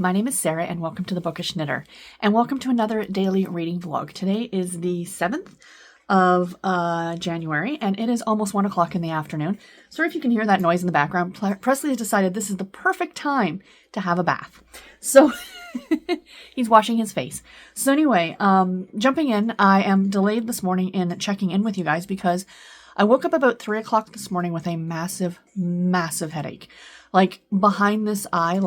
My name is Sarah and welcome to the Bookish Knitter and welcome to another daily reading vlog. Today is the 7th of January and it is almost 1 o'clock in the afternoon. Sorry if you can hear that noise in the background. Presley has decided this is the perfect time to have a bath. So he's washing his face. So anyway, jumping in, I am delayed this morning in checking in with you guys because I woke up about 3 o'clock this morning with a massive headache. Like behind this eye,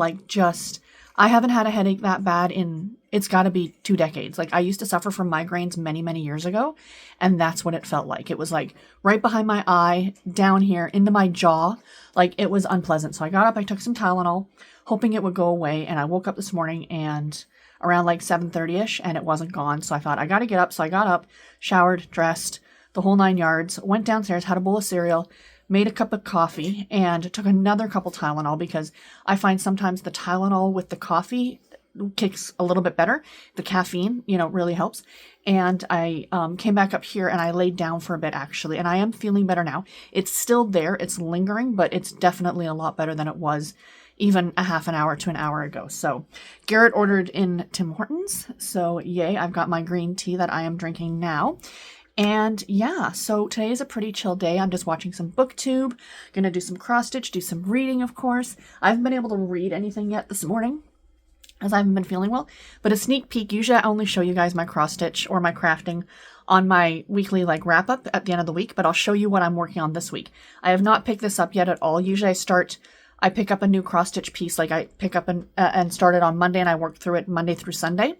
I haven't had a headache that bad in, it's got to be 2 decades. Like I used to suffer from migraines many years ago, and that's what it felt like. It was like right behind my eye, down here, into my jaw. Like it was unpleasant. So I got up, I took some Tylenol, hoping it would go away, and I woke up this morning and around like 7:30ish, and it wasn't gone. So I thought, I got to get up. So I got up, showered, dressed, the whole 9 yards, went downstairs, had a bowl of cereal, made a cup of coffee, and took another couple Tylenol because I find sometimes the Tylenol with the coffee kicks a little bit better. The caffeine, really helps. And I came back up here and I laid down for a bit actually, and I am feeling better now. It's still there, it's lingering, but it's definitely a lot better than it was even a half an hour to an hour ago. So Garrett ordered in Tim Hortons. So yay, I've got my green tea that I am drinking now. And yeah, so today is a pretty chill day. I'm just watching some booktube, gonna do some cross stitch, do some reading, of course. I haven't been able to read anything yet this morning as I haven't been feeling well, but a sneak peek. Usually I only show you guys my cross stitch or my crafting on my weekly wrap up at the end of the week, but I'll show you what I'm working on this week. I have not picked this up yet at all. Usually I pick up a new cross stitch piece, I pick up and start it on Monday and I work through it Monday through Sunday.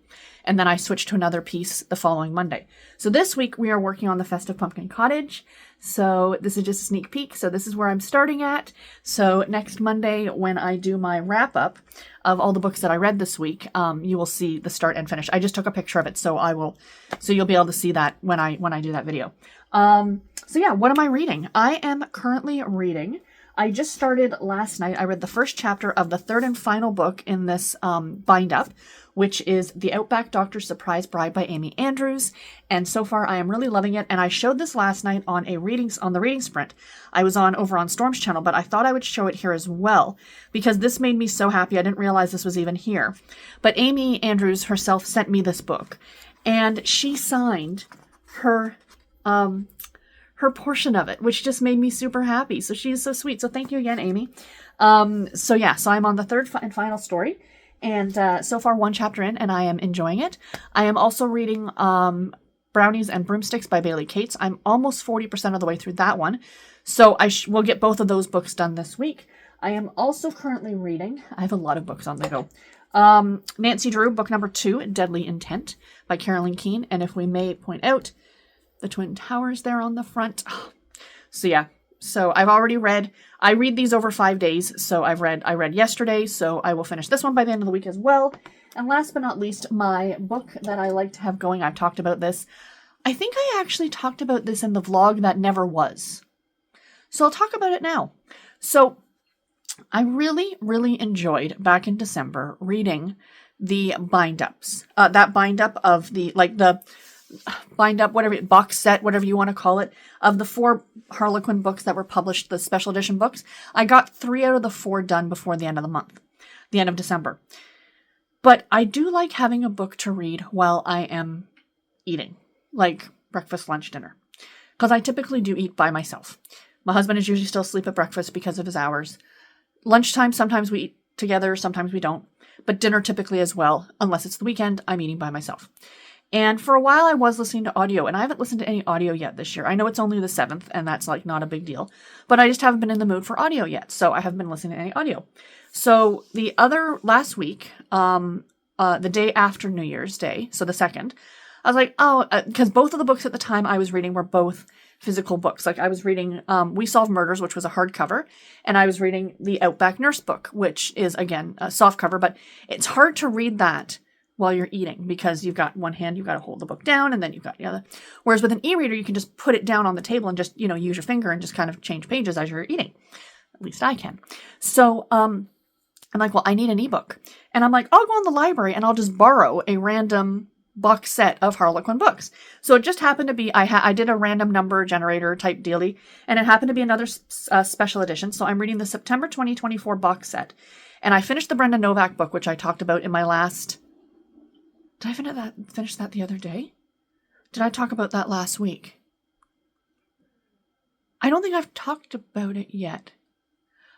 And then I switch to another piece the following Monday. So this week we are working on the Festive Pumpkin Cottage. So this is just a sneak peek. So this is where I'm starting at. So next Monday when I do my wrap up of all the books that I read this week, you will see the start and finish. I just took a picture of it, so you'll be able to see that when I do that video. So yeah, what am I reading? I am currently reading. I just started last night. I read the first chapter of the third and final book in this bind up, which is The Outback Doctor's Surprise Bride by Amy Andrews. And so far I am really loving it. And I showed this last night on the reading sprint. I was over on Storm's channel, but I thought I would show it here as well because this made me so happy. I didn't realize this was even here. But Amy Andrews herself sent me this book and she signed her portion of it, which just made me super happy. So she is so sweet. So thank you again, Amy. So I'm on the third and final story. And so far 1 chapter in and I am enjoying it. I am also reading Brownies and Broomsticks by Bailey Cates. I'm almost 40% of the way through that one. So I will get both of those books done this week. I am also currently reading, I have a lot of books on the go. Nancy Drew, book number 2, Deadly Intent by Carolyn Keene. And if we may point out, the Twin Towers there on the front. So yeah, so I've already read, I read these over 5 days. So I read yesterday, so I will finish this one by the end of the week as well. And last but not least, my book that I like to have going, I've talked about this. I think I actually talked about this in the vlog that never was. So I'll talk about it now. So I really enjoyed back in December reading the bind ups, that bind up of the bind up, whatever, box set, whatever you want to call it, of the 4 Harlequin books that were published, the special edition books. I got 3 out of the 4 done before the end of the month, the end of December. But I do like having a book to read while I am eating, like breakfast, lunch, dinner, because I typically do eat by myself. My husband is usually still asleep at breakfast because of his hours. Lunchtime, sometimes we eat together, sometimes we don't, but dinner typically as well. Unless it's the weekend, I'm eating by myself. And for a while I was listening to audio, and I haven't listened to any audio yet this year. I know it's only the 7th, and that's not a big deal, but I just haven't been in the mood for audio yet, so I haven't been listening to any audio. So last week, the day after New Year's Day, so the 2nd, I was like, because both of the books at the time I was reading were both physical books. Like I was reading We Solve Murders, which was a hardcover, and I was reading the Outback Nurse book, which is, again, a softcover, but it's hard to read that while you're eating because you've got one hand, you've got to hold the book down and then you've got the other. Whereas with an e-reader, you can just put it down on the table and just, use your finger and just kind of change pages as you're eating. At least I can. So, I'm like, well, I need an ebook. And I'm like, I'll go in the library and I'll just borrow a random box set of Harlequin books. So it just happened to be, I did a random number generator type dealie, and it happened to be another special edition. So I'm reading the September 2024 box set. And I finished the Brenda Novak book, which I talked about in my last... Did I finish that the other day? Did I talk about that last week? I don't think I've talked about it yet.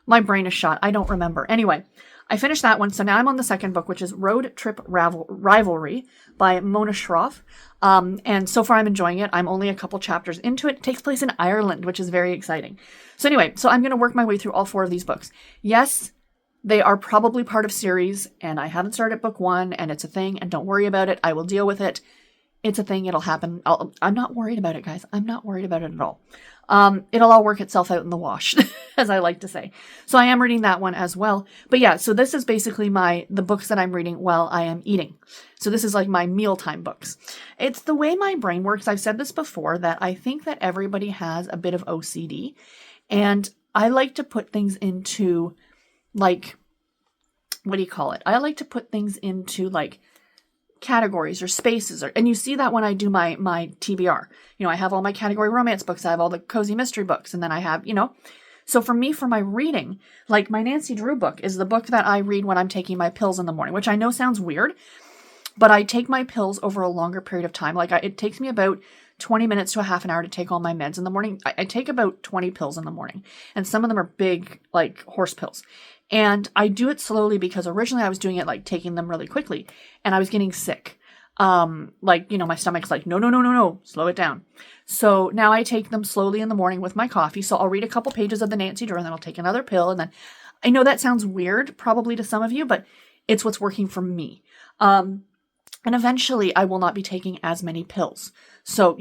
My brain is shot. I don't remember. Anyway, I finished that one. So now I'm on the second book, which is Road Trip Rivalry by Mona Shroff. And so far I'm enjoying it. I'm only a couple chapters into it. It takes place in Ireland, which is very exciting. So anyway, so I'm going to work my way through all 4 of these books. Yes, they are probably part of series, and I haven't started book 1, and it's a thing, and don't worry about it. I will deal with it. It's a thing. It'll happen. I'm not worried about it, guys. I'm not worried about it at all. It'll all work itself out in the wash, as I like to say. So I am reading that one as well. But yeah, so this is basically the books that I'm reading while I am eating. So this is like my mealtime books. It's the way my brain works. I've said this before, that I think that everybody has a bit of OCD. And I like to put things into, like, what do you call it? I like to put things into, like, categories or spaces, and you see that when I do my TBR. I have all my category romance books, I have all the cozy mystery books, and then I have, so for me, for my reading, like my Nancy Drew book is the book that I read when I'm taking my pills in the morning, which I know sounds weird, but I take my pills over a longer period of time. Like it takes me about 20 minutes to a half an hour to take all my meds in the morning. I take about 20 pills in the morning, and some of them are big, like horse pills. And I do it slowly because originally I was doing it like taking them really quickly, and I was getting sick. My stomach's like, no, slow it down. So now I take them slowly in the morning with my coffee. So I'll read a couple pages of the Nancy Drew, and then I'll take another pill. And then I know that sounds weird probably to some of you, but it's what's working for me. And eventually I will not be taking as many pills. So,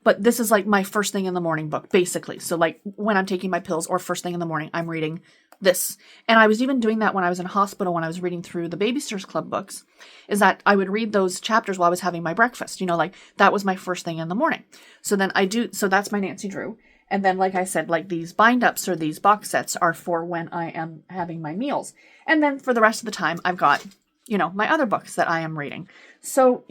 but this is like my first thing in the morning book, basically. So like when I'm taking my pills or first thing in the morning, I'm reading this. And I was even doing that when I was in hospital, when I was reading through the Babysitters Club books, is that I would read those chapters while I was having my breakfast. Like that was my first thing in the morning. So then so that's my Nancy Drew. And then, like I said, like these bind-ups or these box sets are for when I am having my meals. And then for the rest of the time, I've got, my other books that I am reading. So,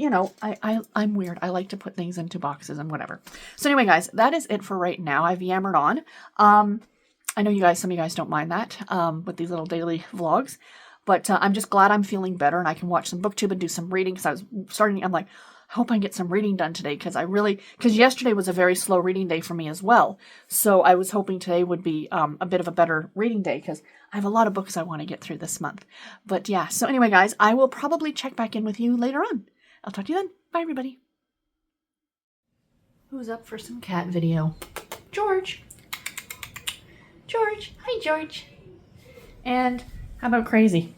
I'm weird. I like to put things into boxes and whatever. So anyway, guys, that is it for right now. I've yammered on. I know some of you guys don't mind that with these little daily vlogs. But I'm just glad I'm feeling better and I can watch some booktube and do some reading, because I'm like, I hope I get some reading done today, because yesterday was a very slow reading day for me as well. So I was hoping today would be a bit of a better reading day, because I have a lot of books I want to get through this month. But yeah, so anyway, guys, I will probably check back in with you later on. I'll talk to you then. Bye, everybody. Who's up for some cat video? George. George. Hi, George. And how about Crazy?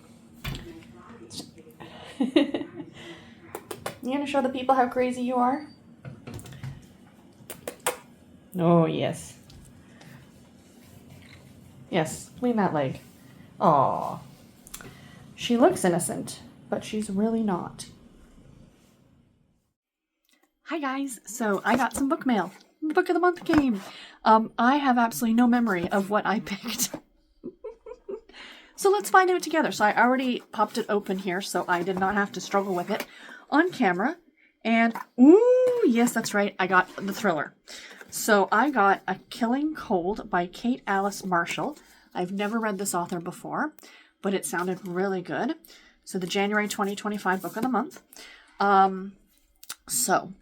You gonna show the people how crazy you are? Oh, yes. Yes, clean that leg. Aw. She looks innocent, but she's really not. Hi, guys. So I got some book mail. The book of the month came. I have absolutely no memory of what I picked. So let's find out together. So I already popped it open here, so I did not have to struggle with it on camera. And, ooh, yes, that's right. I got the thriller. So I got A Killing Cold by Kate Alice Marshall. I've never read this author before, but it sounded really good. So the January 2025 book of the month. So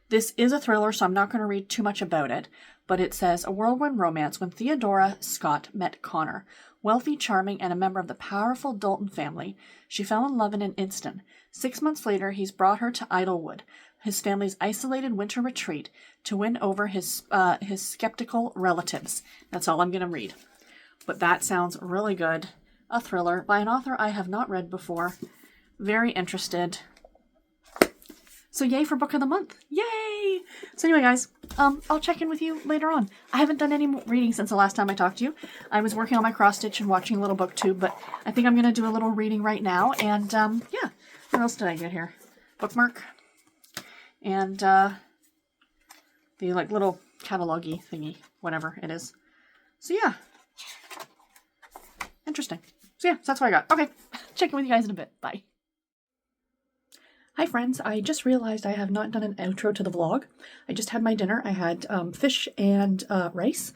this is a thriller, so I'm not going to read too much about it, but it says, a whirlwind romance when Theodora Scott met Connor. Wealthy, charming, and a member of the powerful Dalton family, she fell in love in an instant. 6 months later, he's brought her to Idlewood, his family's isolated winter retreat, to win over his skeptical relatives. That's all I'm going to read. But that sounds really good. A thriller by an author I have not read before. Very interested. So yay for book of the month. Yay! So anyway, guys, I'll check in with you later on. I haven't done any reading since the last time I talked to you. I was working on my cross stitch and watching a little booktube, but I think I'm going to do a little reading right now. And yeah, what else did I get here? Bookmark. And the like little catalog-y thingy, whatever it is. So yeah. Interesting. So yeah, so that's what I got. Okay, check in with you guys in a bit. Bye. Hi friends, I just realized I have not done an outro to the vlog. I just had my dinner. I had fish and rice,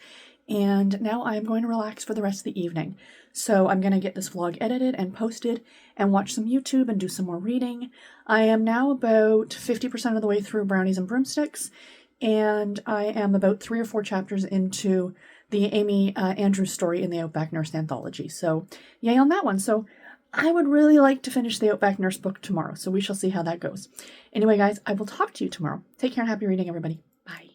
and now I'm going to relax for the rest of the evening. So I'm going to get this vlog edited and posted and watch some YouTube and do some more reading. I am now about 50% of the way through Brownies and Broomsticks, and I am about 3 or 4 chapters into the Amy Andrews story in the Outback Nurse anthology. So yay on that one. So I would really like to finish the Outback Nurse book tomorrow, so we shall see how that goes. Anyway, guys, I will talk to you tomorrow. Take care and happy reading, everybody. Bye.